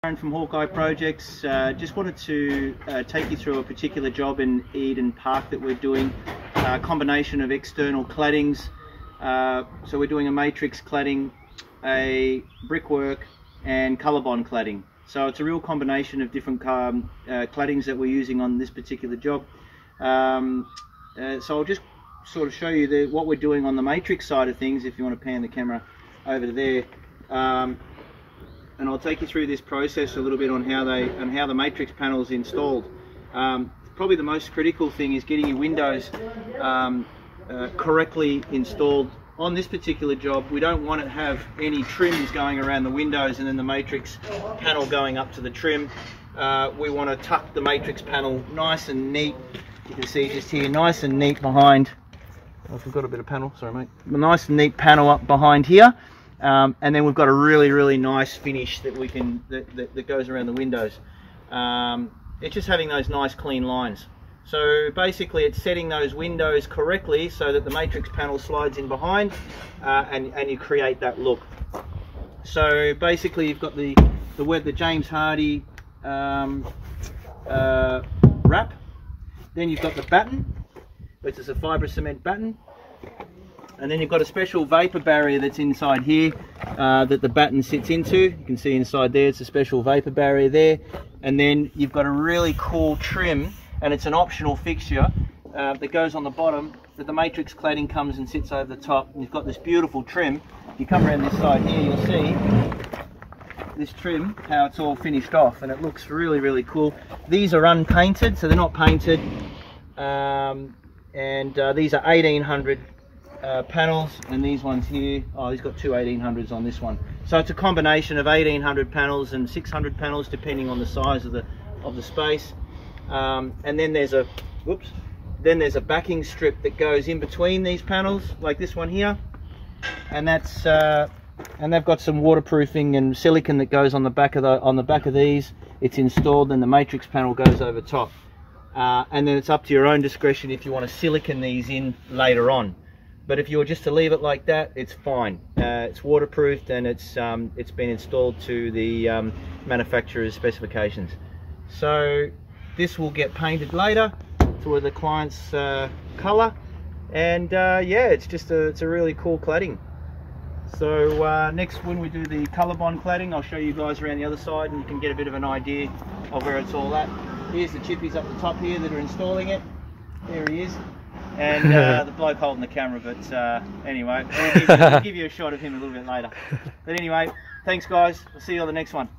From Hawkeye Projects. Just wanted to take you through a particular job in Eden Park that we're doing. A combination of external claddings. So we're doing a matrix cladding, a brickwork and ColourBond cladding. So it's a real combination of different claddings that we're using on this particular job. So I'll just sort of show you what we're doing on the matrix side of things, if you want to pan the camera over to there. And I'll take you through this process a little bit on how the matrix panel is installed. Probably the most critical thing is getting your windows correctly installed. On this particular job, we don't want to have any trims going around the windows and then the matrix panel going up to the trim. We want to tuck the matrix panel nice and neat. You can see just here, nice and neat behind. Oh, I've got a bit of panel, sorry mate. A nice and neat panel up behind here. And then we've got a really nice finish that we can that goes around the windows. It's just having those nice clean lines. So basically it's setting those windows correctly so that the matrix panel slides in behind and you create that look. So basically you've got the James Hardie wrap. Then you've got the batten, which is a fibre cement batten. And then you've got a special vapor barrier that's inside here that the batten sits into. You can see inside there, it's a special vapor barrier there. And then you've got a really cool trim, and it's an optional fixture that goes on the bottom, that the matrix cladding comes and sits over the top. And you've got this beautiful trim. If you come around this side here, you'll see this trim, how it's all finished off, and it looks really cool. These are unpainted, so they're not painted. These are 1800 panels, and these ones here, oh, he's got two 1800s on this one. So it's a combination of 1800 panels and 600 panels depending on the size of the space. And then there's a backing strip that goes in between these panels, like this one here, and that's and they've got some waterproofing and silicone that goes on the back of these. It's installed, and the matrix panel goes over top. And then it's up to your own discretion if you want to silicone these in later on. But if you were just to leave it like that, it's fine. It's waterproofed, and it's been installed to the manufacturer's specifications. So this will get painted later to the client's colour, and yeah, it's a really cool cladding. So next, when we do the ColourBond cladding, I'll show you guys around the other side, and you can get a bit of an idea of where it's all at. Here's the chippies up the top here that are installing it. There he is. And the bloke holding the camera, but anyway, we'll give you a shot of him a little bit later. But anyway, thanks guys, I'll see you on the next one.